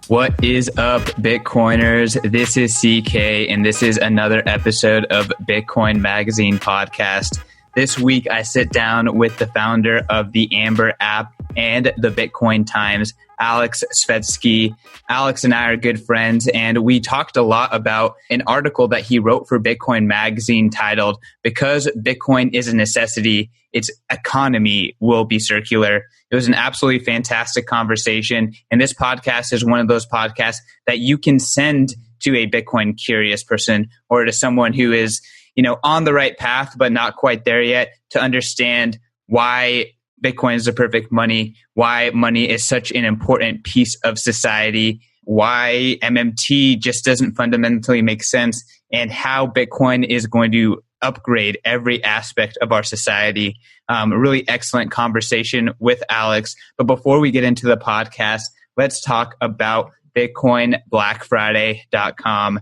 What is up, Bitcoiners? This is CK, and this is another episode of Bitcoin Magazine podcast. This week, I sit down with the founder of the Amber app and the Bitcoin Times, Aleks Svetski. Alex and I are good friends, and we talked a lot about an article that he wrote for Bitcoin Magazine titled, "Because Bitcoin is a Necessity, its economy will be circular." It was an absolutely fantastic conversation, and this podcast is one of those podcasts that you can send to a Bitcoin curious person or to someone who is, on the right path but not quite there yet, to understand why Bitcoin is the perfect money, why money is such an important piece of society, why MMT just doesn't fundamentally make sense, and how Bitcoin is going to upgrade every aspect of our society. A really excellent conversation with Alex. But before we get into the podcast, let's talk about BitcoinBlackFriday.com.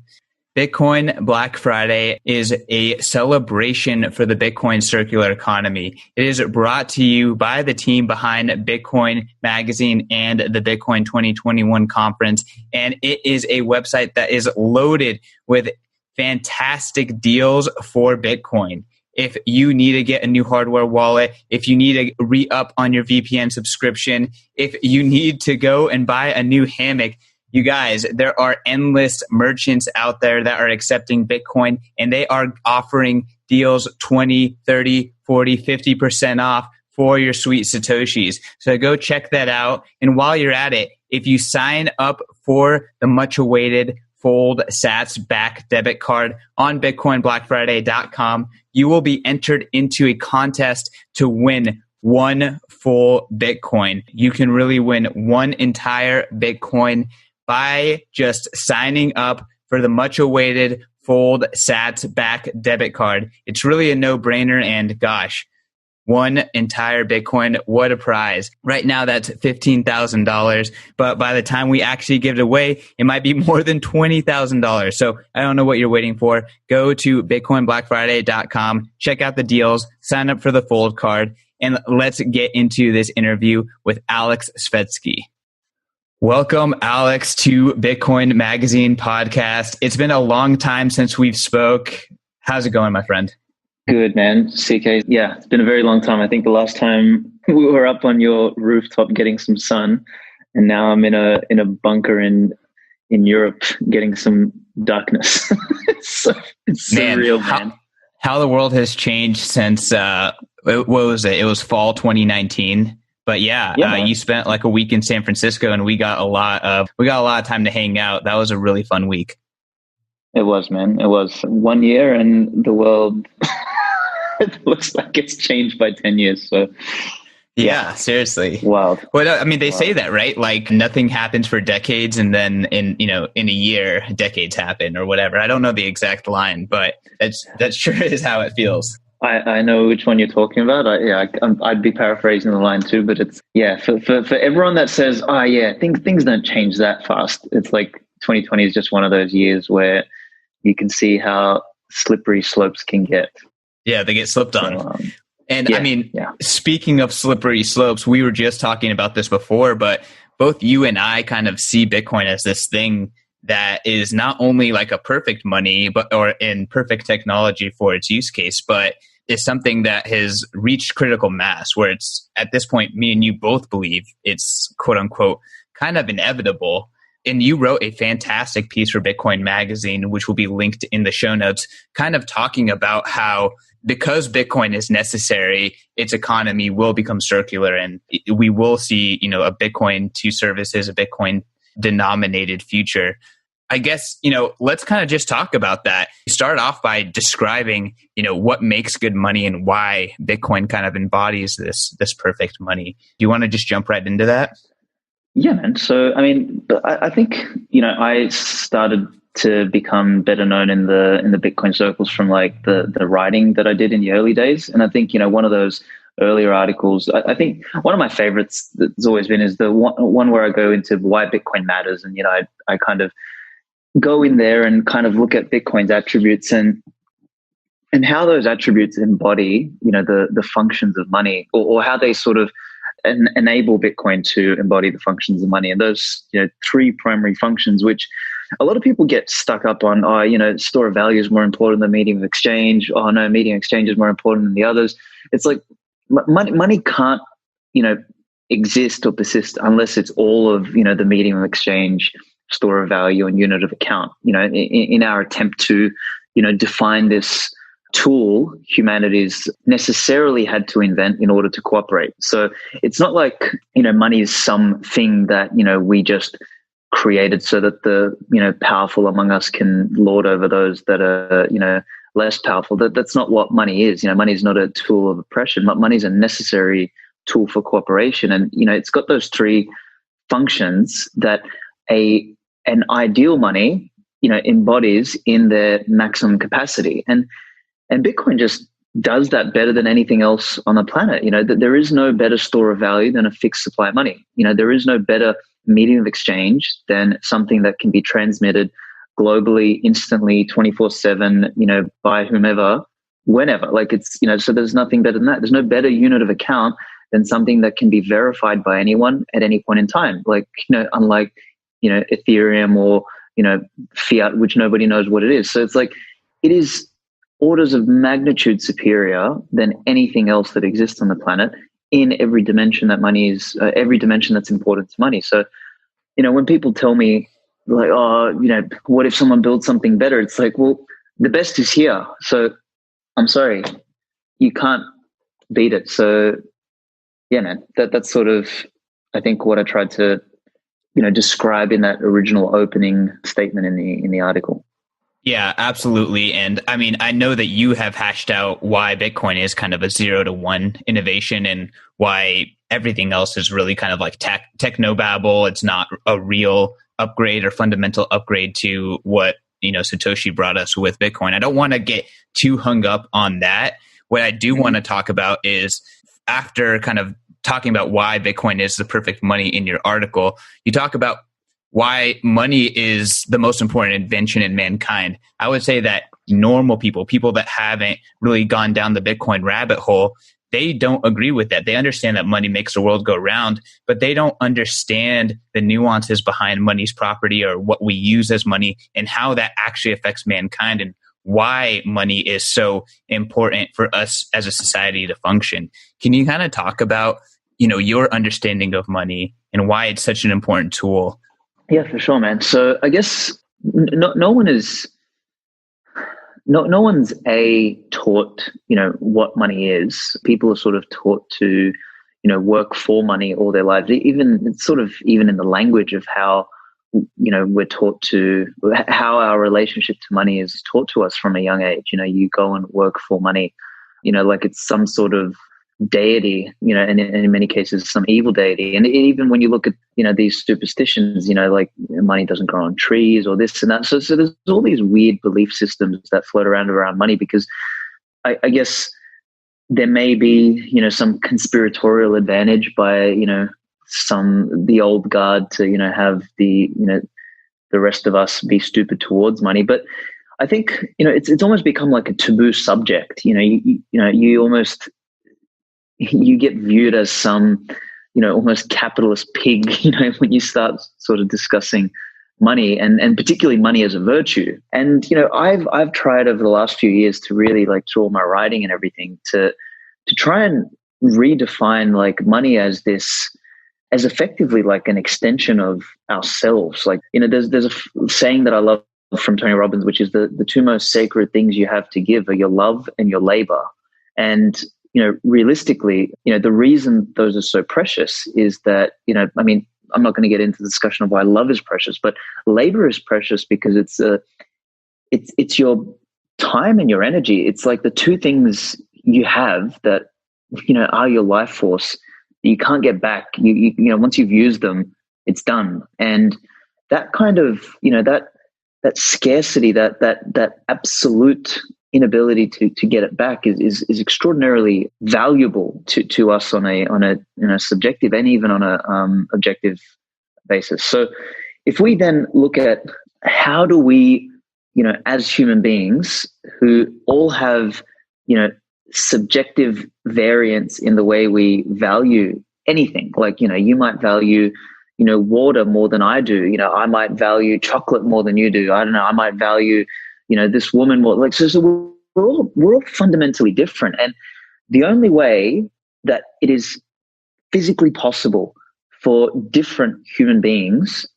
Bitcoin Black Friday is a celebration for the Bitcoin circular economy. It is brought to you by the team behind Bitcoin Magazine and the Bitcoin 2021 conference. And it is a website that is loaded with fantastic deals for Bitcoin. If you need to get a new hardware wallet, if you need to re-up on your VPN subscription, if you need to go and buy a new hammock, you guys, there are endless merchants out there that are accepting Bitcoin, and they are offering deals 20, 30, 40, 50% off for your sweet Satoshis. So go check that out. And while you're at it, if you sign up for the much-awaited Fold Sats back debit card on BitcoinBlackFriday.com, you will be entered into a contest to win one full Bitcoin. You can really win one entire Bitcoin by just signing up for the much-awaited Fold Sats back debit card. It's really a no-brainer, and gosh, one entire Bitcoin, what a prize. Right now, that's $15,000, but by the time we actually give it away, it might be more than $20,000. So I don't know what you're waiting for. Go to BitcoinBlackFriday.com, check out the deals, sign up for the Fold card, and let's get into this interview with Aleks Svetski. Welcome, Alex, to Bitcoin Magazine podcast. It's been a long time since we've spoke. How's it going, my friend? Good, man. CK. Yeah, it's been a very long time. I think the last time we were up on your rooftop getting some sun, and now I'm in a bunker in Europe getting some darkness. it's surreal, man. How the world has changed since what was it? It was fall 2019. But you spent like a week in San Francisco, and we got a lot of time to hang out. That was a really fun week. It was, man. It was 1 year, and the world it looks like it's changed by 10 years. So yeah, seriously. Wild. Well, I mean, they say that, right? Like nothing happens for decades, and then in a year, decades happen or whatever. I don't know the exact line, but that sure is how it feels. I know which one you're talking about. I'd be paraphrasing the line too, but it's for everyone that says, things don't change that fast. It's like 2020 is just one of those years where you can see how slippery slopes can get. Yeah, they get slipped on. Speaking of slippery slopes, we were just talking about this before, but both you and I kind of see Bitcoin as this thing that is not only like a perfect money, or in perfect technology for its use case, but is something that has reached critical mass, where it's at this point, me and you both believe it's quote unquote kind of inevitable. And you wrote a fantastic piece for Bitcoin Magazine, which will be linked in the show notes, kind of talking about how because Bitcoin is necessary, its economy will become circular, and we will see, a Bitcoin to services, a Bitcoin denominated future. I guess, let's kind of just talk about that. Start off by describing, what makes good money and why Bitcoin kind of embodies this perfect money. Do you want to just jump right into that? Yeah, man. So, I think, I started to become better known in the Bitcoin circles from like the writing that I did in the early days. And I think, one of those earlier articles, I think one of my favorites that's always been is the one where I go into why Bitcoin matters. And, I kind of go in there and kind of look at Bitcoin's attributes and how those attributes embody, the functions of money, or how they sort of enable Bitcoin to embody the functions of money. And those, three primary functions, which a lot of people get stuck up on, store of value is more important than medium of exchange. Oh no, medium of exchange is more important than the others. It's like money can't, exist or persist unless it's all of, the medium of exchange, store of value, and unit of account. In our attempt to, define this tool humanity's necessarily had to invent in order to cooperate. So it's not like, money is something that, we just created so that the, powerful among us can lord over those that are, less powerful. That's not what money is. Money is not a tool of oppression. Money is a necessary tool for cooperation. And, it's got those three functions that an ideal money, embodies in their maximum capacity. And Bitcoin just does that better than anything else on the planet. There is no better store of value than a fixed supply of money. There is no better medium of exchange than something that can be transmitted globally, instantly, 24/7, by whomever, whenever. Like it's, so there's nothing better than that. There's no better unit of account than something that can be verified by anyone at any point in time. Like, unlike, Ethereum or, fiat, which nobody knows what it is. So it's like, it is orders of magnitude superior than anything else that exists on the planet in every dimension that money is, every dimension that's important to money. So, when people tell me like, oh, what if someone builds something better? It's like, well, the best is here. So I'm sorry, you can't beat it. So yeah, man, that's sort of, I think, what I tried to, describe in that original opening statement in the article. Yeah, absolutely. And I mean, I know that you have hashed out why Bitcoin is kind of a 0 to 1 innovation and why everything else is really kind of like technobabble. It's not a real upgrade or fundamental upgrade to what, Satoshi brought us with Bitcoin. I don't want to get too hung up on that. What I do want to talk about is, after kind of talking about why Bitcoin is the perfect money in your article, you talk about why money is the most important invention in mankind. I would say that normal people that haven't really gone down the Bitcoin rabbit hole, they don't agree with that. They understand that money makes the world go round, but they don't understand the nuances behind money's property or what we use as money and how that actually affects mankind and why money is so important for us as a society to function. Can you kind of talk about, your understanding of money and why it's such an important tool? Yeah, for sure, man. So I guess no one's taught, what money is. People are sort of taught to, work for money all their lives. Even in the language of how, we're taught to, how our relationship to money is taught to us from a young age. You go and work for money, like it's some sort of deity, and in many cases some evil deity. And even when you look at, these superstitions, like money doesn't grow on trees or this and that. So there's all these weird belief systems that float around money, because I guess there may be, some conspiratorial advantage by, the old guard to, have the rest of us be stupid towards money. But I think, it's almost become like a taboo subject. You get viewed as some, almost capitalist pig, when you start sort of discussing money and particularly money as a virtue. And, I've tried over the last few years to really, like, through all my writing and everything, to try and redefine like money as effectively like an extension of ourselves. Like, there's a saying that I love from Tony Robbins, which is the two most sacred things you have to give are your love and your labor. And realistically, the reason those are so precious is that, I'm not going to get into the discussion of why love is precious, but labor is precious because it's your time and your energy. It's like the two things you have that, are your life force. You can't get back. You once you've used them, it's done. And that kind of, that scarcity, that absolute inability to get it back is extraordinarily valuable to us on a subjective and even on a objective basis. So if we then look at how do we, as human beings who all have, subjective variance in the way we value anything. Like, you might value, water more than I do. I might value chocolate more than you do. I don't know. I might value, this woman more. Like, so we're all fundamentally different. And the only way that it is physically possible for different human beings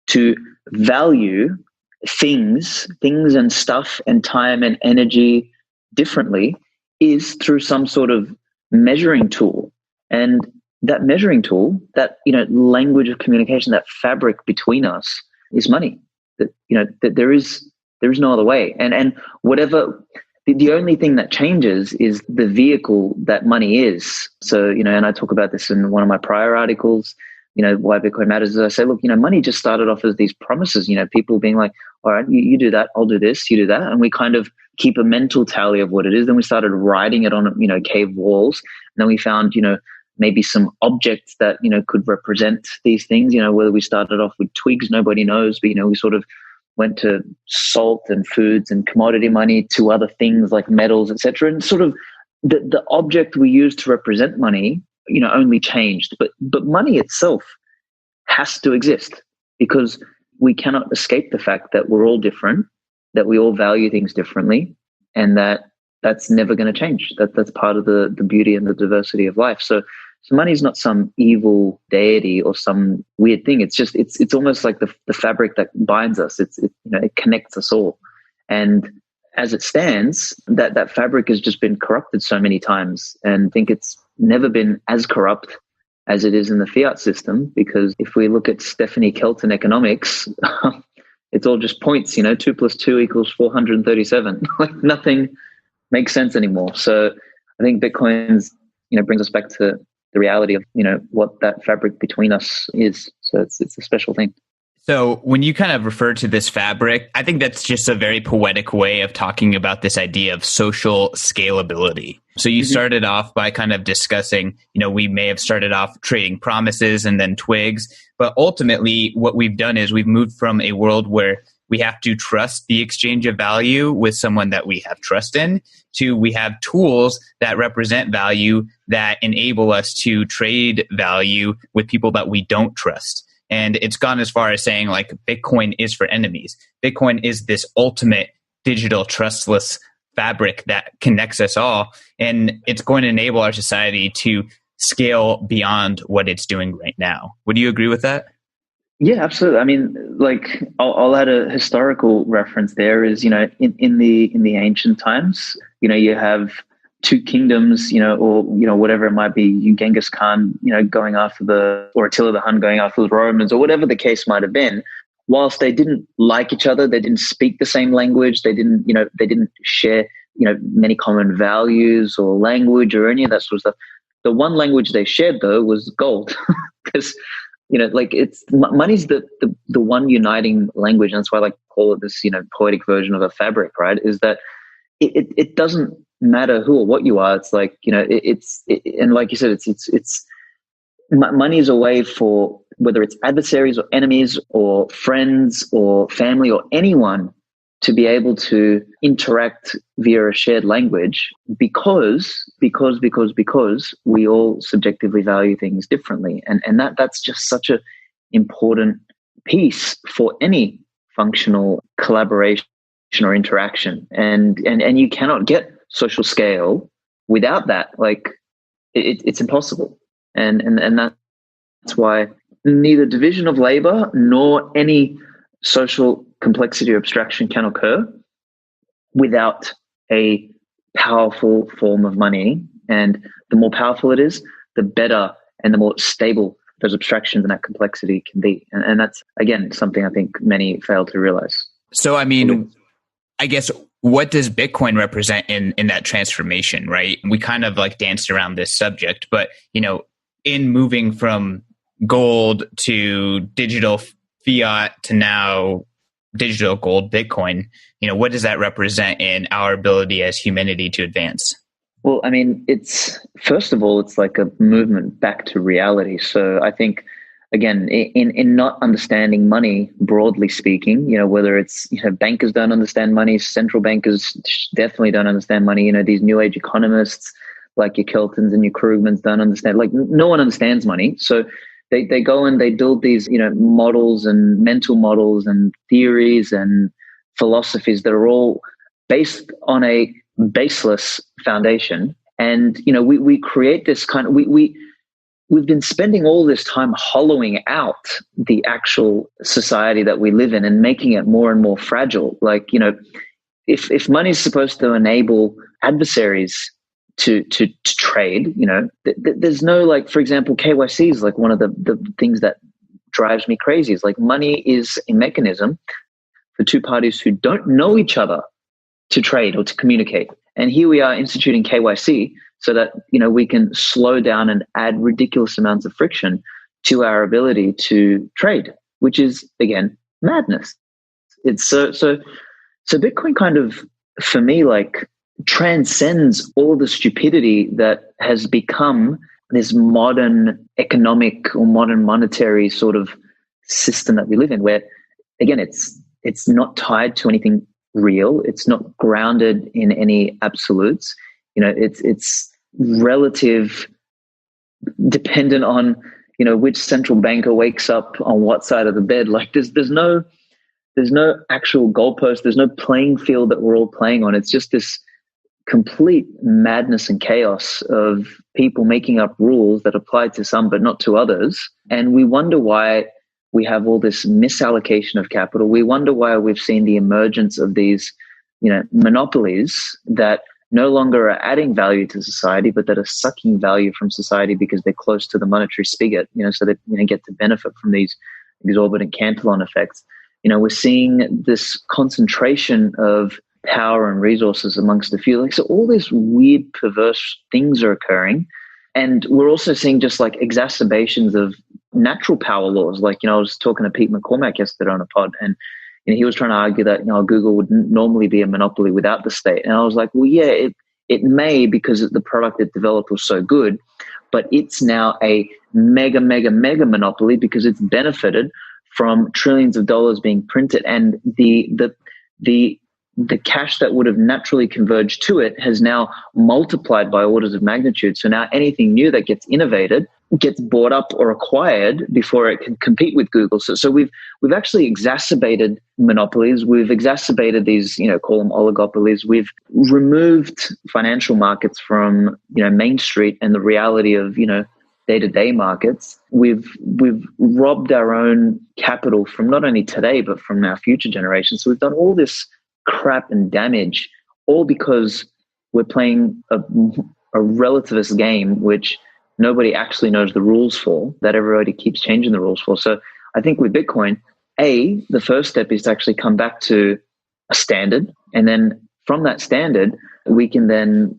to value things and stuff and time and energy differently is through some sort of measuring tool. And that measuring tool, that, language of communication, that fabric between us is money. That there is no other way. And whatever, the only thing that changes is the vehicle that money is. So, and I talk about this in one of my prior articles, why Bitcoin matters. I say, look, money just started off as these promises, people being like, all right, you do that, I'll do this, you do that. And we kind of keep a mental tally of what it is. Then we started writing it on, cave walls. And then we found, maybe some objects that, could represent these things, whether we started off with twigs, nobody knows, but, we sort of went to salt and foods and commodity money to other things like metals, etc. And sort of the object we use to represent money, only changed. But money itself has to exist because we cannot escape the fact that we're all different, that we all value things differently, and that's never going to change. That's part of the beauty and the diversity of life. So money is not some evil deity or some weird thing. It's just it's almost like the fabric that binds us. It connects us all. And as it stands, that fabric has just been corrupted so many times, and I think it's never been as corrupt as it is in the fiat system. Because if we look at Stephanie Kelton economics, it's all just points. 2 + 2 = 437. Like, nothing makes sense anymore. So I think Bitcoin's brings us back to the reality of what that fabric between us is. So it's a special thing. So when you kind of refer to this fabric, I think that's just a very poetic way of talking about this idea of social scalability. So you started off by kind of discussing, we may have started off trading promises and then twigs, but ultimately what we've done is we've moved from a world where we have to trust the exchange of value with someone that we have trust in, to we have tools that represent value that enable us to trade value with people that we don't trust. And it's gone as far as saying, like, Bitcoin is for enemies. Bitcoin is this ultimate digital trustless fabric that connects us all. And it's going to enable our society to scale beyond what it's doing right now. Would you agree with that? Yeah, absolutely. I mean, like, I'll add a historical reference there is, in the ancient times, you have two kingdoms, or, whatever it might be, Genghis Khan, going after or Attila the Hun going after the Romans, or whatever the case might have been. Whilst they didn't like each other, they didn't speak the same language, they didn't share, many common values or language or any of that sort of stuff. The one language they shared, though, was gold. Because it's money's the one uniting language. And that's why I like to call it this, poetic version of a fabric, right? Is that it doesn't matter who or what you are. It's like, and like you said, it's money is a way for whether it's adversaries or enemies or friends or family or anyone to be able to interact via a shared language because we all subjectively value things differently. And that's just such a important piece for any functional collaboration or interaction. And you cannot get social scale without that. Like, it's impossible. And that's why neither division of labor nor any social complexity or abstraction can occur without a powerful form of money. And the more powerful it is, the better and the more stable those abstractions and that complexity can be. And that's, again, something I think many fail to realize. So, I mean, I guess, what does Bitcoin represent in that transformation, right? We kind of like danced around this subject, but, in moving from gold to digital fiat to now digital gold, Bitcoin, what does that represent in our ability as humanity to advance? Well, I mean, first of all, it's like a movement back to reality. So I think, again, in not understanding money, broadly speaking, whether it's, bankers don't understand money, central bankers definitely don't understand money, these new age economists, like your Keltons and your Krugmans don't understand. Like no one understands money. So they go and they build these, models and mental models and theories and philosophies that are all based on a baseless foundation. And, we create this kind of, we've been spending all this time hollowing out the actual society that we live in and making it more and more fragile. Like, if money is supposed to enable adversaries to trade, there's no, like, for example, KYC is like one of the things that drives me crazy. Is like money is a mechanism for two parties who don't know each other to trade or to communicate. And here we are instituting KYC so that, we can slow down and add ridiculous amounts of friction to our ability to trade, which is, again, madness. It's so Bitcoin kind of, for me, like, transcends all the stupidity that has become this modern economic or modern monetary sort of system that we live in, where, again, it's not tied to anything real. It's not grounded in any absolutes. It's relative, dependent on, which central banker wakes up on what side of the bed. Like there's no actual goalpost. There's no playing field that we're all playing on. It's just this complete madness and chaos of people making up rules that apply to some but not to others. And we wonder why we have all this misallocation of capital. We wonder why we've seen the emergence of these, monopolies that no longer are adding value to society, but that are sucking value from society because they're close to the monetary spigot, so that, get to benefit from these exorbitant Cantillon effects. We're seeing this concentration of power and resources amongst a few. Like, so all these weird, perverse things are occurring. And we're also seeing just like exacerbations of natural power laws. Like, I was talking to Pete McCormack yesterday on a pod, and he was trying to argue that, Google would normally be a monopoly without the state. And I was like, well, yeah, it may, because the product it developed was so good, but it's now a mega monopoly because it's benefited from trillions of dollars being printed, and the cash that would have naturally converged to it has now multiplied by orders of magnitude. So now anything new that gets innovated gets bought up or acquired before it can compete with Google. So we've actually exacerbated monopolies. We've exacerbated these, call them oligopolies. We've removed financial markets from, Main Street and the reality of, day-to-day markets. We've robbed our own capital from not only today, but from our future generations. So we've done all this crap and damage, all because we're playing a relativist game, which nobody actually knows the rules for, that everybody keeps changing the rules for. So I think with Bitcoin, the first step is to actually come back to a standard. And then from that standard, we can then,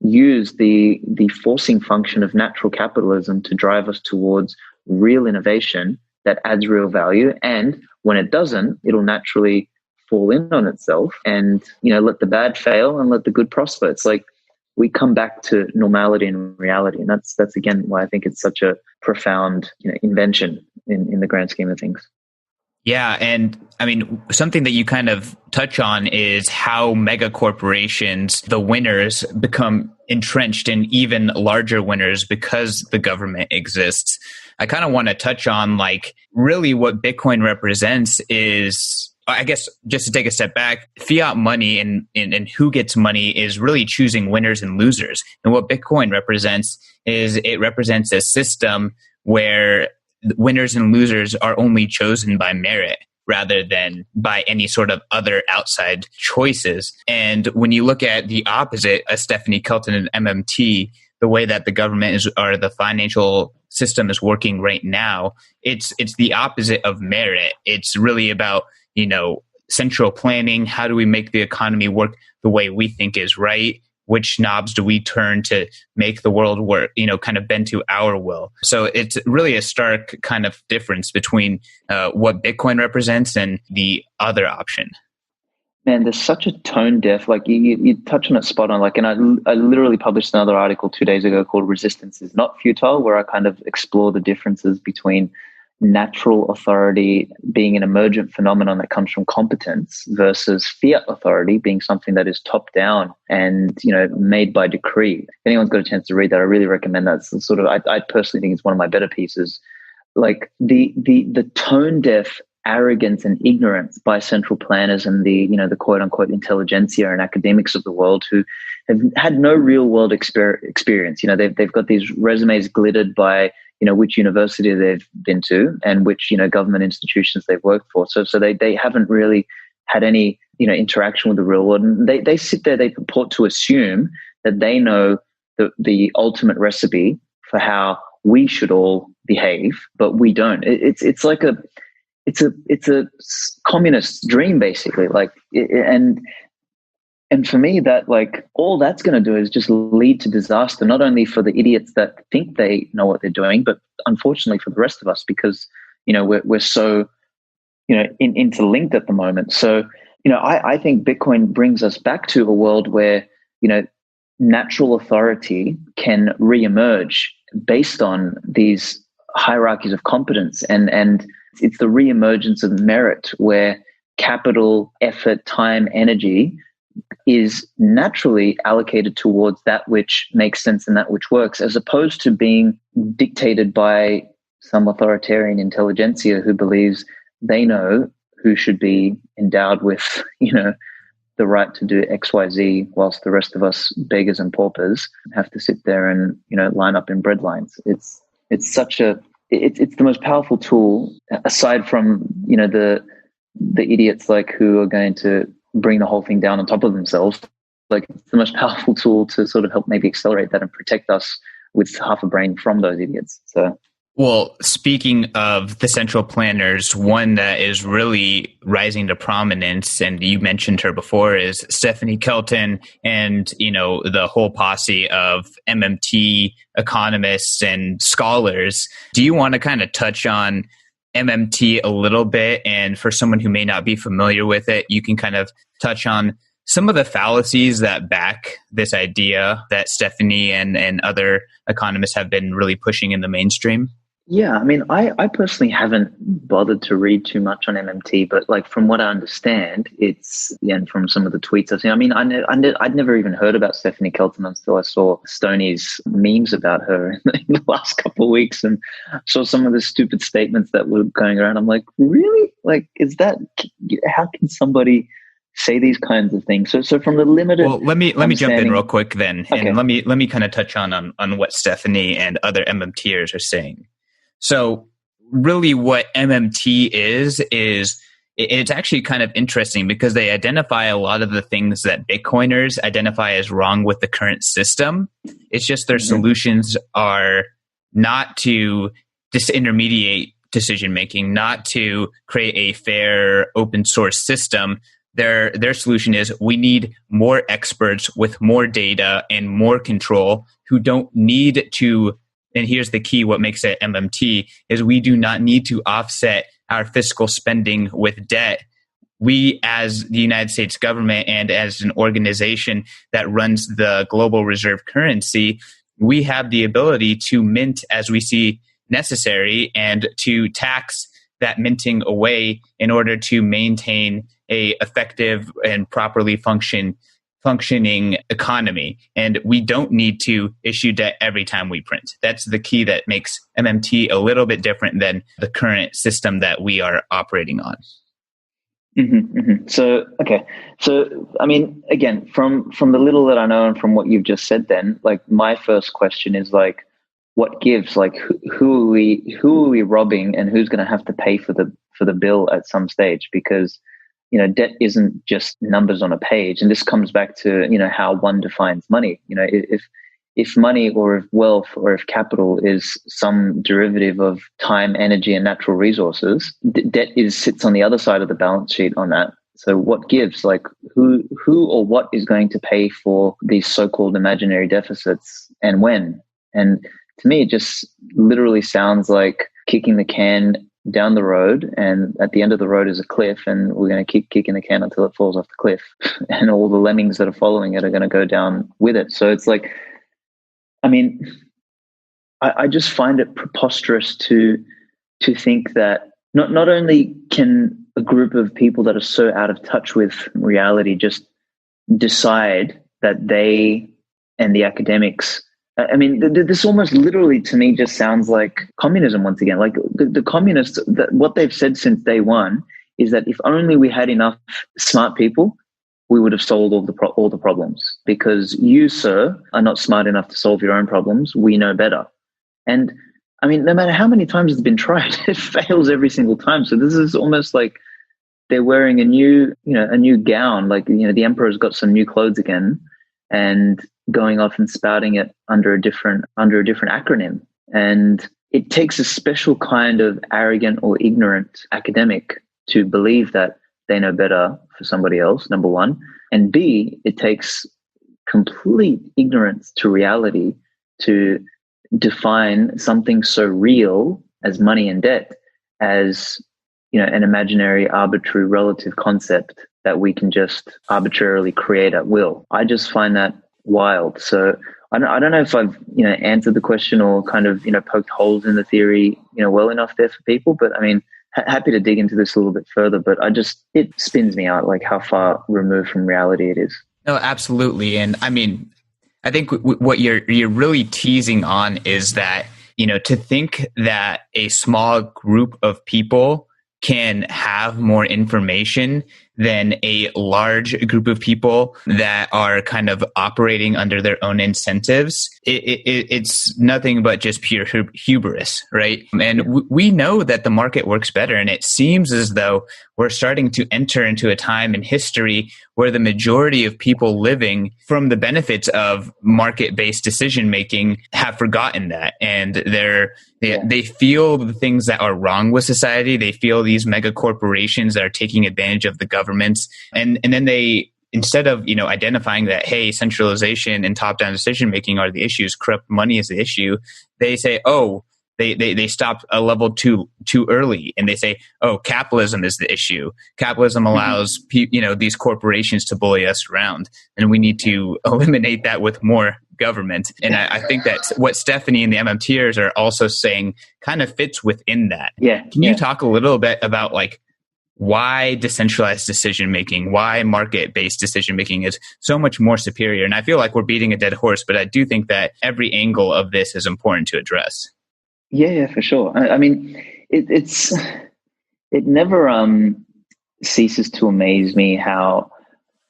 use the forcing function of natural capitalism to drive us towards real innovation that adds real value. And when it doesn't, it'll naturally fall in on itself and, let the bad fail and let the good prosper. It's like we come back to normality and reality. And that's again, why I think it's such a profound, invention in the grand scheme of things. Yeah. And I mean, something that you kind of touch on is how mega corporations, the winners, become entrenched in even larger winners because the government exists. I kind of want to touch on like really what Bitcoin represents is, I guess, just to take a step back, fiat money and who gets money is really choosing winners and losers. And what Bitcoin represents is it represents a system where winners and losers are only chosen by merit rather than by any sort of other outside choices. And when you look at the opposite, Stephanie Kelton and MMT, the way that the government or the financial system is working right now, it's the opposite of merit. It's really about, central planning. How do we make the economy work the way we think is right? Which knobs do we turn to make the world work, kind of bend to our will? So it's really a stark kind of difference between what Bitcoin represents and the other option. Man, there's such a tone deaf, like you touch on it spot on. Like, and I literally published another article 2 days ago called "Resistance is Not Futile," where I kind of explore the differences between, natural authority being an emergent phenomenon that comes from competence versus fiat authority being something that is top down and, made by decree. If anyone's got a chance to read that, I really recommend that. It's sort of, I personally think it's one of my better pieces. Like the tone deaf arrogance and ignorance by central planners and the quote unquote intelligentsia and academics of the world who have had no real world experience. They've got these resumes glittered by which university they've been to and which government institutions they've worked for. So they haven't really had any interaction with the real world, and they sit there. They purport to assume that they know the ultimate recipe for how we should all behave, but we don't. It's like it's a communist dream, basically. And for me, that all that's going to do is just lead to disaster, not only for the idiots that think they know what they're doing, but unfortunately for the rest of us, because we're so interlinked at the moment. So I think Bitcoin brings us back to a world where natural authority can reemerge based on these hierarchies of competence, and it's the reemergence of merit where capital, effort, time, energy is naturally allocated towards that which makes sense and that which works, as opposed to being dictated by some authoritarian intelligentsia who believes they know who should be endowed with, the right to do XYZ, whilst the rest of us beggars and paupers have to sit there and, line up in bread lines. It's the most powerful tool, aside from, the idiots who are going to bring the whole thing down on top of themselves. It's the most powerful tool to sort of help maybe accelerate that and protect us with half a brain from those idiots. So, well, speaking of the central planners, one that is really rising to prominence, and you mentioned her before, is Stephanie Kelton and, the whole posse of MMT economists and scholars. Do you want to kind of touch on MMT a little bit? And for someone who may not be familiar with it, you can kind of touch on some of the fallacies that back this idea that Stephanie and other economists have been really pushing in the mainstream. Yeah, I mean, I personally haven't bothered to read too much on MMT, but from what I understand, and from some of the tweets I've seen, I mean, I'd never even heard about Stephanie Kelton until I saw Stoney's memes about her in the last couple of weeks and saw some of the stupid statements that were going around. I'm like, really? How can somebody say these kinds of things? So from the limited, well, let me jump in real quick then, okay. And let me kind of touch on what Stephanie and other MMTers are saying. So really what MMT is it's actually kind of interesting because they identify a lot of the things that Bitcoiners identify as wrong with the current system. It's just their solutions are not to disintermediate decision-making, not to create a fair open source system. Their solution is we need more experts with more data and more control who don't need to. And here's the key, what makes it MMT, is we do not need to offset our fiscal spending with debt. We, as the United States government and as an organization that runs the global reserve currency, we have the ability to mint as we see necessary and to tax that minting away in order to maintain a effective and properly functioning economy. And we don't need to issue debt every time we print. That's the key that makes MMT a little bit different than the current system that we are operating on. So, okay. So, I mean, again, from the little that I know and from what you've just said then, my first question is what gives? Who are we robbing, and who's going to have to pay for the bill at some stage? Because debt isn't just numbers on a page. And this comes back to, how one defines money. If money or if wealth or if capital is some derivative of time, energy, and natural resources, debt sits on the other side of the balance sheet on that. So what gives? Who or what is going to pay for these so-called imaginary deficits and when? And to me, it just literally sounds like kicking the can down the road, and at the end of the road is a cliff, and we're going to keep kicking the can until it falls off the cliff, and all the lemmings that are following it are going to go down with it. So it's I mean, I just find it preposterous to to think that not only can a group of people that are so out of touch with reality just decide that they and the academics, I mean, this almost literally to me just sounds like communism once again. Like the communists, what they've said since day one is that if only we had enough smart people, we would have solved all the problems. Because you, sir, are not smart enough to solve your own problems. We know better. And I mean, no matter how many times it's been tried, it fails every single time. So this is almost like they're wearing a new gown. Like, the emperor's got some new clothes again, and going off and spouting it under a different acronym. And it takes a special kind of arrogant or ignorant academic to believe that they know better for somebody else, number one. And B, it takes complete ignorance to reality to define something so real as money and debt as, an imaginary, arbitrary, relative concept that we can just arbitrarily create at will. I just find that wild. So I don't know if I've, answered the question or kind of, poked holes in the theory, well enough there for people. But I mean, happy to dig into this a little bit further, but it spins me out like how far removed from reality it is. No, absolutely. And I mean, I think what you're really teasing on is that, to think that a small group of people can have more information than a large group of people that are kind of operating under their own incentives. It's nothing but just pure hubris, right? And we know that the market works better. And it seems as though we're starting to enter into a time in history where the majority of people living from the benefits of market-based decision-making have forgotten that. And they feel the things that are wrong with society. They feel these mega corporations that are taking advantage of the governments. And then they, instead of, identifying that, hey, centralization and top-down decision-making are the issues, corrupt money is the issue, they say, oh, they stop a level too early, and they say, oh, capitalism is the issue. Capitalism allows these corporations to bully us around, and we need to eliminate that with more government. And I think that what Stephanie and the MMTers are also saying kind of fits within that. Yeah. Can you talk a little bit about why decentralized decision-making, why market-based decision-making is so much more superior? And I feel like we're beating a dead horse, but I do think that every angle of this is important to address. Yeah, for sure. I mean, it never ceases to amaze me how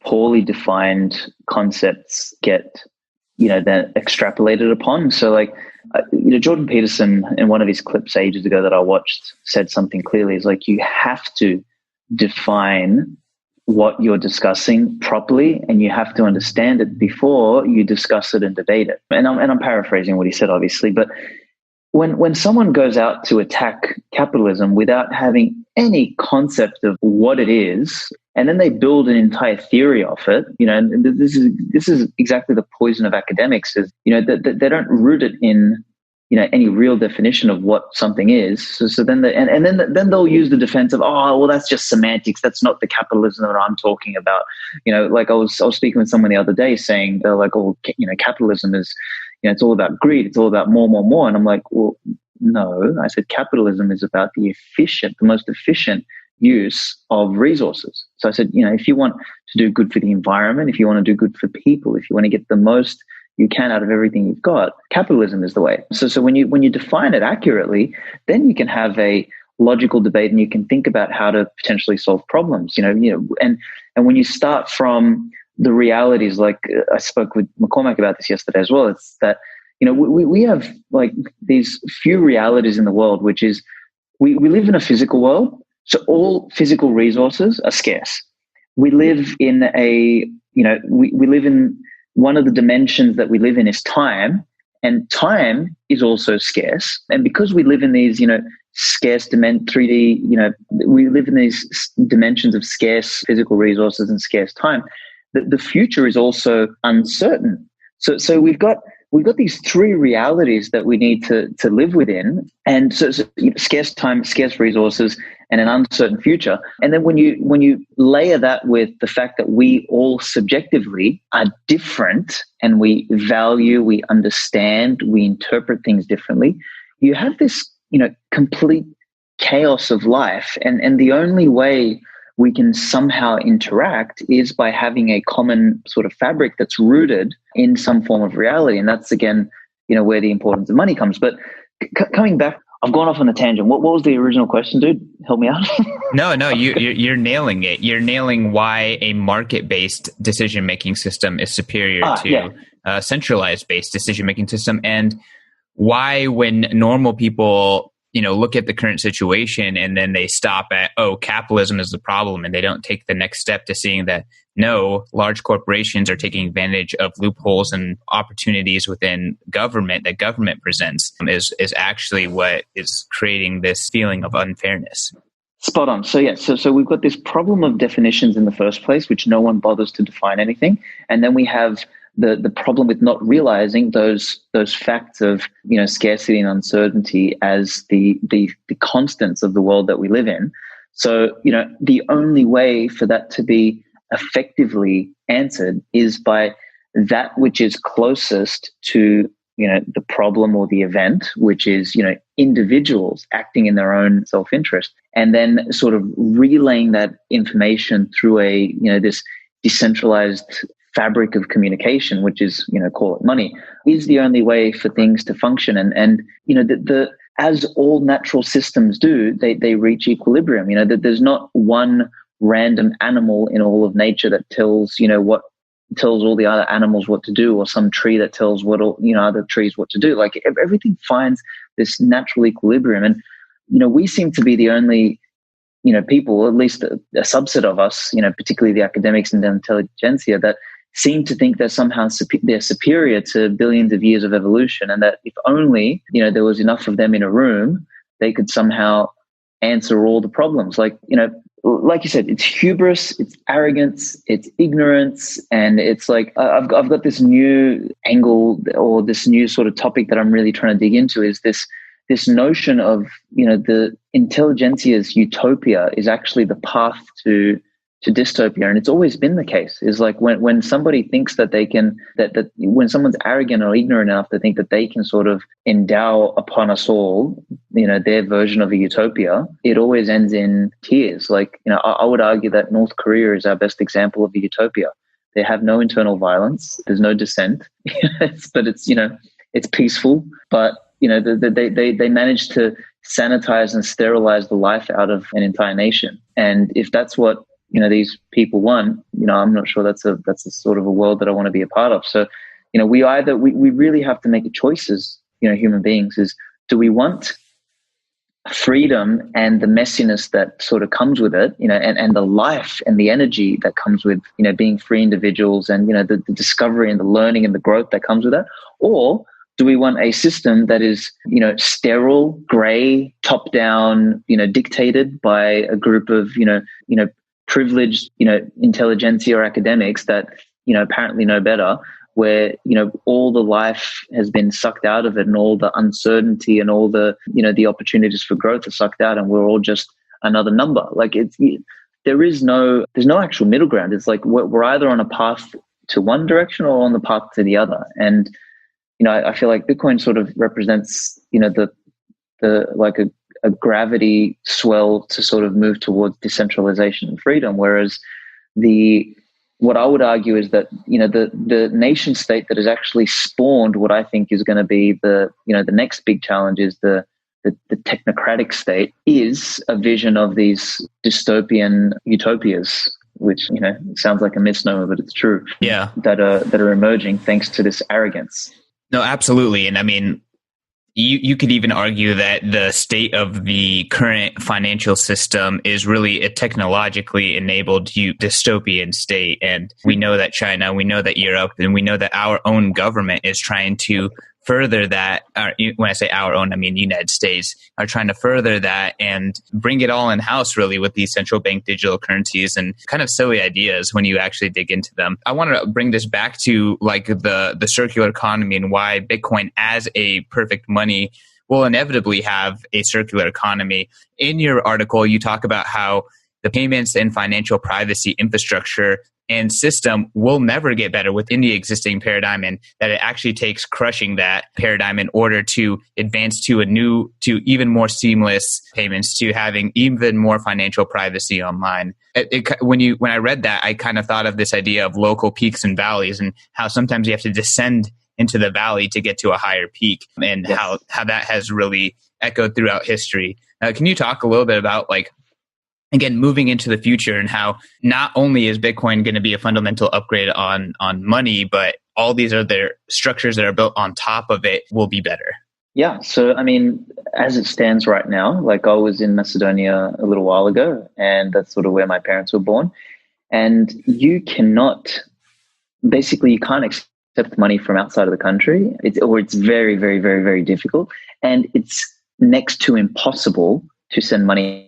poorly defined concepts get, then extrapolated upon. So Jordan Peterson, in one of his clips ages ago that I watched, said something clearly. It's like, you have to define what you're discussing properly, and you have to understand it before you discuss it and debate it. And I'm paraphrasing what he said, obviously, but when someone goes out to attack capitalism without having any concept of what it is, and then they build an entire theory off it, and this is exactly the poison of academics, is that they don't root it in any real definition of what something is. So then then they'll use the defense of, oh, well, that's just semantics. That's not the capitalism that I'm talking about. Like I was speaking with someone the other day saying they're like, oh, capitalism is, it's all about greed. It's all about more. And I'm like, well, no. I said capitalism is about the most efficient use of resources. So I said, if you want to do good for the environment, if you want to do good for people, if you want to get the most you can out of everything you've got, capitalism is the way. So when you define it accurately, then you can have a logical debate and you can think about how to potentially solve problems. And when you start from the realities, like I spoke with McCormack about this yesterday as well, it's that we have like these few realities in the world, which is we live in a physical world, so all physical resources are scarce. We live in we live in one of the dimensions that we live in is time, and time is also scarce. And because we live in these, scarce 3D, we live in these dimensions of scarce physical resources and scarce time, the future is also uncertain. So we've got these three realities that we need to live within, and so scarce time, scarce resources, and an uncertain future. And then when you layer that with the fact that we all subjectively are different, and we value, we understand, we interpret things differently, you have this complete chaos of life. And the only way we can somehow interact is by having a common sort of fabric that's rooted in some form of reality. And that's, again, where the importance of money comes. But coming back, I've gone off on a tangent. What was the original question, dude? Help me out. No, you're nailing it. You're nailing why a market-based decision-making system is superior to a centralized-based decision-making system, and why when normal people look at the current situation and then they stop at, capitalism is the problem, and they don't take the next step to seeing that, no, large corporations are taking advantage of loopholes and opportunities within government that government presents is actually what is creating this feeling of unfairness. Spot on. So we've got this problem of definitions in the first place, which no one bothers to define anything. And then we have the problem with not realizing those facts of scarcity and uncertainty as the constants of the world that we live in. So the only way for that to be effectively answered is by that which is closest to the problem or the event, which is individuals acting in their own self-interest, and then sort of relaying that information through a this decentralized fabric of communication, which is, call it money, is the only way for things to function. And as all natural systems do, they reach equilibrium. That there's not one random animal in all of nature that tells all the other animals what to do, or some tree that tells other trees what to do. Like everything finds this natural equilibrium. And we seem to be the only people, at least a subset of us, particularly the academics and the intelligentsia, that seem to think they're somehow they're superior to billions of years of evolution, and that if only there was enough of them in a room, they could somehow answer all the problems. Like you said, it's hubris, it's arrogance, it's ignorance, and it's like I've got this new angle, or this new sort of topic that I'm really trying to dig into, is this notion of the intelligentsia's utopia is actually the path to dystopia. And it's always been the case. Is like when somebody thinks that they can, that when someone's arrogant or ignorant enough to think that they can sort of endow upon us all their version of a utopia, it always ends in tears. Like I would argue that North Korea is our best example of a utopia. They have no internal violence, there's no dissent, but it's peaceful, but they managed to sanitize and sterilize the life out of an entire nation. And if that's what these people want, I'm not sure that's a sort of a world that I want to be a part of. So we really have to make a choice as human beings. Is, do we want freedom and the messiness that sort of comes with it, and the life and the energy that comes with being free individuals, and the discovery and the learning and the growth that comes with that? Or do we want a system that is, sterile, gray, top-down, dictated by a group of, privileged, intelligentsia or academics that, apparently know better, where, all the life has been sucked out of it, and all the uncertainty and all the, the opportunities for growth are sucked out, and we're all just another number? Like there's no actual middle ground. It's like we're either on a path to one direction or on the path to the other. And I feel like Bitcoin sort of represents, the like a gravity swell to sort of move towards decentralization and freedom. Whereas what I would argue is that, the nation state that has actually spawned what I think is going to be the next big challenge is the technocratic state, is a vision of these dystopian utopias, which, sounds like a misnomer, but it's true. Yeah. That are emerging thanks to this arrogance. No, absolutely. And I mean, you could even argue that the state of the current financial system is really a technologically enabled dystopian state. And we know that China, we know that Europe, and we know that our own government is trying to further that. When I say our own, I mean the United States are trying to further that and bring it all in house, really, with these central bank digital currencies and kind of silly ideas when you actually dig into them. I want to bring this back to like the circular economy and why Bitcoin as a perfect money will inevitably have a circular economy. In your article, you talk about how the payments and financial privacy infrastructure and system will never get better within the existing paradigm, and that it actually takes crushing that paradigm in order to advance to even more seamless payments, to having even more financial privacy online. When I read that, I kind of thought of this idea of local peaks and valleys, and how sometimes you have to descend into the valley to get to a higher peak, and Yes. how that has really echoed throughout history. Can you talk a little bit about, like, again, moving into the future, and how not only is Bitcoin going to be a fundamental upgrade on money, but all these other structures that are built on top of it will be better? Yeah. So, I mean, as it stands right now, like I was in Macedonia a little while ago, and that's sort of where my parents were born. And you can't accept money from outside of the country. It's very, very, very, very difficult. And it's next to impossible to send money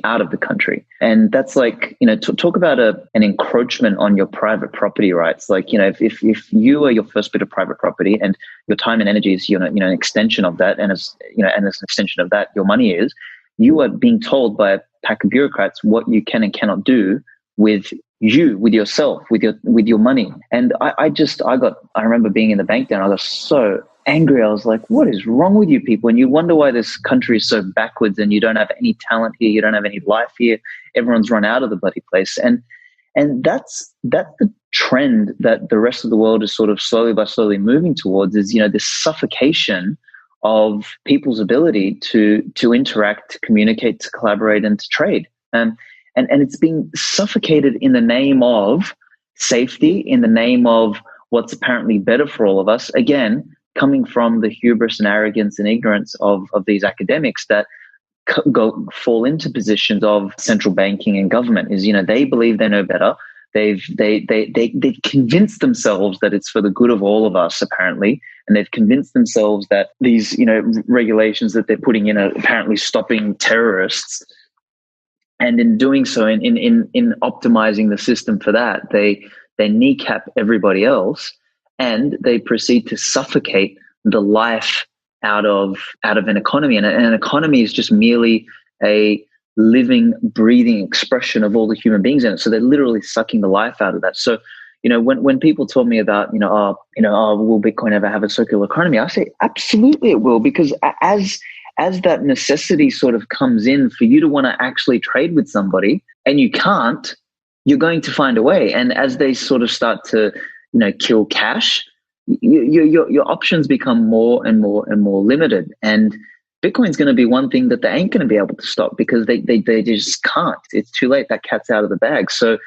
out of the country. And that's like, talk about an encroachment on your private property rights. Like, if you are your first bit of private property, and your time and energy is, an extension of that, and as an extension of that, your money is, you are being told by a pack of bureaucrats what you can and cannot do with yourself, with your money. And I remember being in the bank there, and I got so angry. I was like, what is wrong with you people? And you wonder why this country is so backwards, and you don't have any talent here, you don't have any life here. Everyone's run out of the bloody place. And that's the trend that the rest of the world is sort of slowly moving towards, is, this suffocation of people's ability to interact, to communicate, to collaborate, and to trade. And it's being suffocated in the name of safety, in the name of what's apparently better for all of us. Again, coming from the hubris and arrogance and ignorance of these academics that fall into positions of central banking and government, is, they believe they know better. They've convinced themselves that it's for the good of all of us, apparently, and they've convinced themselves that these, regulations that they're putting in are apparently stopping terrorists. And in doing so, in optimizing the system for that, they kneecap everybody else, and they proceed to suffocate the life out of an economy. And an economy is just merely a living, breathing expression of all the human beings in it. So they're literally sucking the life out of that. So, when people told me about, will Bitcoin ever have a circular economy? I say, absolutely it will, because as that necessity sort of comes in for you to want to actually trade with somebody, and you can't, you're going to find a way. And as they sort of start to, kill cash, your options become more and more and more limited. And Bitcoin's going to be one thing that they ain't going to be able to stop, because they just can't. It's too late. That cat's out of the bag. So,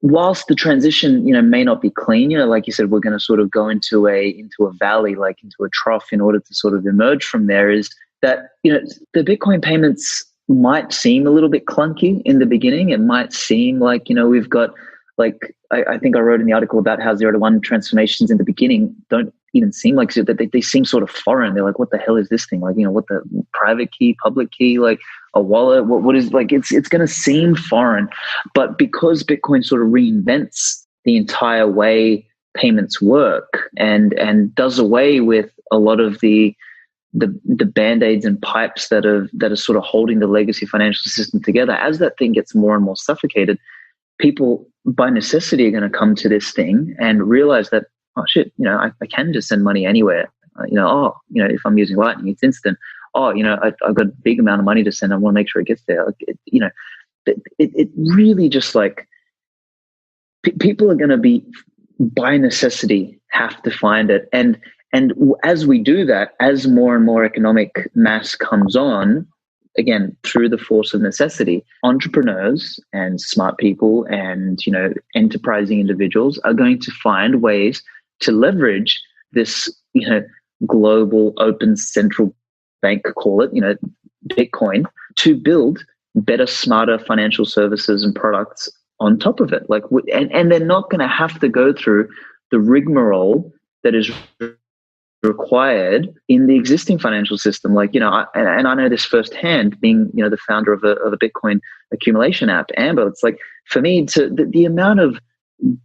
whilst the transition, may not be clean, like you said, we're going to sort of go into a valley, like into a trough, in order to sort of emerge from there, is that, the Bitcoin payments might seem a little bit clunky in the beginning. It might seem like, we've got, like, I think I wrote in the article about how 0-to-1 transformations in the beginning don't even seem like, they seem sort of foreign. They're like, what the hell is this thing? Like, what the private key, public key, like a wallet, what is, like, it's going to seem foreign. But because Bitcoin sort of reinvents the entire way payments work, and does away with a lot of the band-aids and pipes that are sort of holding the legacy financial system together, as that thing gets more and more suffocated, people by necessity are going to come to this thing and realize that, oh shit, I can just send money anywhere. If I'm using Lightning, it's instant. I've got a big amount of money to send. I want to make sure it gets there. It really just, like, people are going to be, by necessity, have to find it. And as we do that, as more and more economic mass comes on, again, through the force of necessity, entrepreneurs and smart people and, enterprising individuals are going to find ways to leverage this, global open central bank, call it, Bitcoin, to build better, smarter financial services and products on top of it. Like, and they're not going to have to go through the rigmarole that is required in the existing financial system. Like, I know this firsthand, being, the founder of a Bitcoin accumulation app, Amber. It's like, for me, the amount of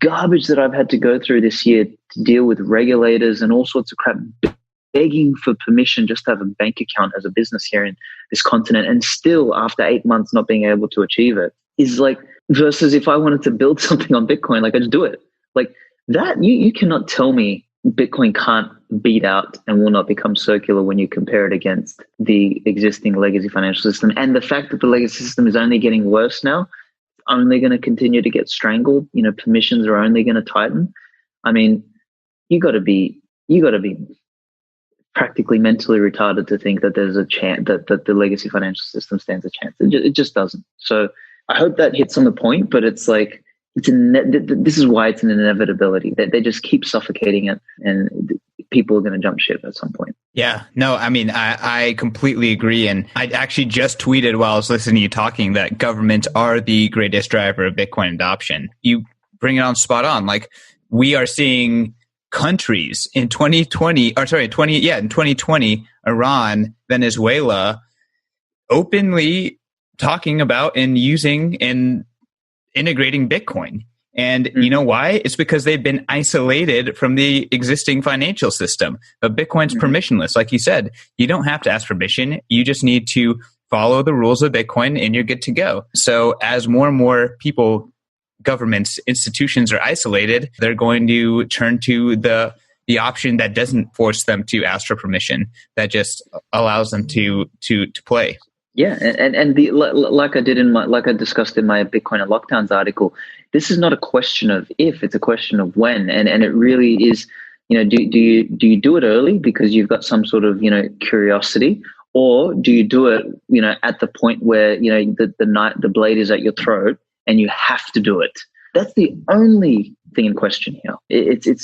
garbage that I've had to go through this year to deal with regulators and all sorts of crap, begging for permission just to have a bank account as a business here in this continent, and still after 8 months not being able to achieve it, is like, versus if I wanted to build something on Bitcoin, like I just do it. Like that, you cannot tell me Bitcoin can't beat out and will not become circular when you compare it against the existing legacy financial system. And the fact that the legacy system is only getting worse now, only going to continue to get strangled. Permissions are only going to tighten. I mean, you got to be practically mentally retarded to think that there's a chance that the legacy financial system stands a chance. It just doesn't. So I hope that hits on the point, but it's like, this is why it's an inevitability. They just keep suffocating it, and people are going to jump ship at some point. Yeah, no, I mean, I completely agree. And I actually just tweeted while I was listening to you talking that governments are the greatest driver of Bitcoin adoption. You bring it on spot on. Like, we are seeing countries in 2020, Iran, Venezuela, openly talking about and using and integrating Bitcoin. And you know why? It's because they've been isolated from the existing financial system. But Bitcoin's permissionless. Like you said, you don't have to ask permission. You just need to follow the rules of Bitcoin and you're good to go. So as more and more people, governments, institutions are isolated, they're going to turn to the option that doesn't force them to ask for permission, that just allows them to play. Yeah, and like I discussed in my Bitcoin and lockdowns article, this is not a question of if, it's a question of when, and it really is. Do you do it early because you've got some sort of curiosity, or do you do it at the point where the blade is at your throat and you have to do it? That's the only thing in question here. It's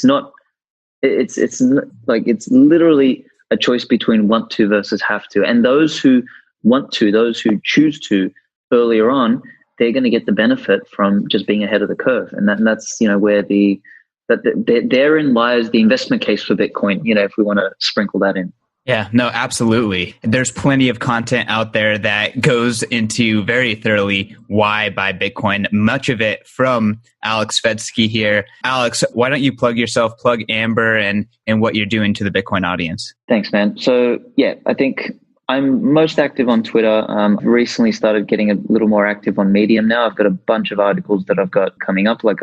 literally a choice between want to versus have to, and those who want to, those who choose to earlier on, they're going to get the benefit from just being ahead of the curve. And that's, where therein lies the investment case for Bitcoin, if we want to sprinkle that in. Yeah, no, absolutely. There's plenty of content out there that goes into very thoroughly why buy Bitcoin, much of it from Aleks Svetski here. Alex, why don't you plug yourself, plug Amber and what you're doing to the Bitcoin audience? Thanks, man. So yeah, I think I'm most active on Twitter. I've recently started getting a little more active on Medium now. I've got a bunch of articles that I've got coming up. Like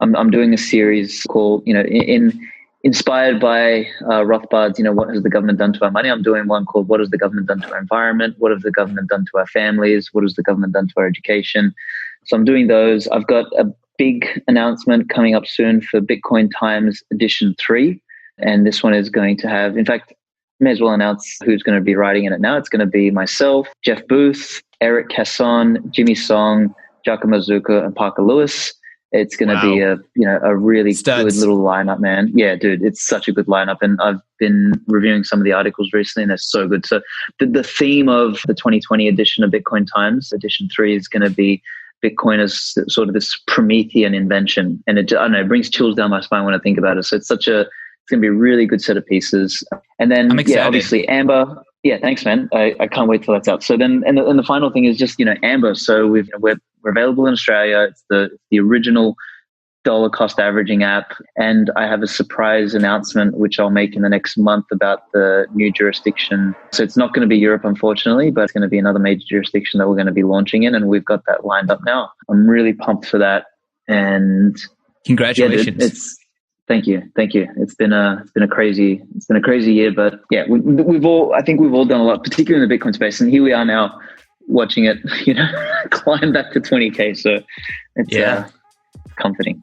I'm doing a series called, inspired by Rothbard's, what has the government done to our money? I'm doing one called What has the government done to our environment? What has the government done to our families? What has the government done to our education? So I'm doing those. I've got a big announcement coming up soon for Bitcoin Times Edition 3. And this one is going to have, in fact, may as well announce who's going to be writing in it now. It's going to be myself, Jeff Booth, Eric Casson, Jimmy Song, Giacomo Zucca, and Parker Lewis. It's going to be a really good little lineup, man. Yeah, dude, it's such a good lineup. And I've been reviewing some of the articles recently and they're so good. So the theme of the 2020 edition of Bitcoin Times, edition 3, is going to be Bitcoin as sort of this Promethean invention. And it brings chills down my spine when I think about it. So it's going to be a really good set of pieces. And then, obviously Amber. Yeah, thanks, man. I can't wait till that's out. So then, and the final thing is just, Amber. So we're available in Australia. It's the original dollar cost averaging app. And I have a surprise announcement, which I'll make in the next month, about the new jurisdiction. So it's not going to be Europe, unfortunately, but it's going to be another major jurisdiction that we're going to be launching in. And we've got that lined up now. I'm really pumped for that. And congratulations. Yeah, Thank you. It's been a crazy year, but yeah, I think we've all done a lot, particularly in the Bitcoin space. And here we are now watching it, climb back to 20K. So it's comforting.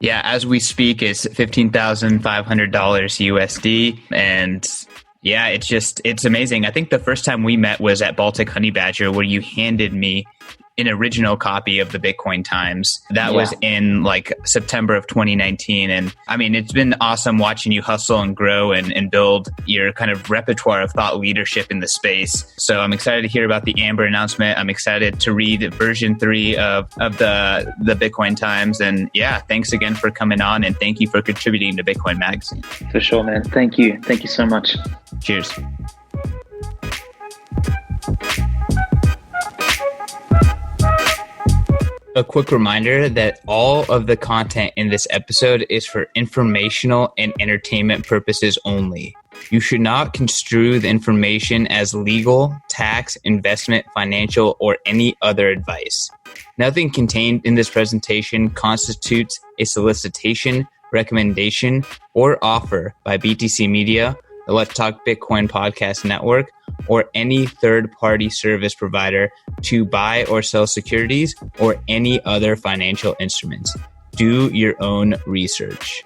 Yeah. As we speak, it's $15,500 USD. And yeah, it's amazing. I think the first time we met was at Baltic Honey Badger, where you handed me an original copy of the Bitcoin Times. That was in like September of 2019. And I mean, it's been awesome watching you hustle and grow and build your kind of repertoire of thought leadership in the space. So I'm excited to hear about the Amber announcement. I'm excited to read version 3 of the Bitcoin Times. And yeah, thanks again for coming on, and thank you for contributing to Bitcoin Magazine. For sure, man. Thank you. Thank you so much. Cheers. A quick reminder that all of the content in this episode is for informational and entertainment purposes only. You should not construe the information as legal, tax, investment, financial, or any other advice. Nothing contained in this presentation constitutes a solicitation, recommendation, or offer by BTC Media, the Let's Talk Bitcoin podcast network, or any third-party service provider to buy or sell securities or any other financial instruments. Do your own research.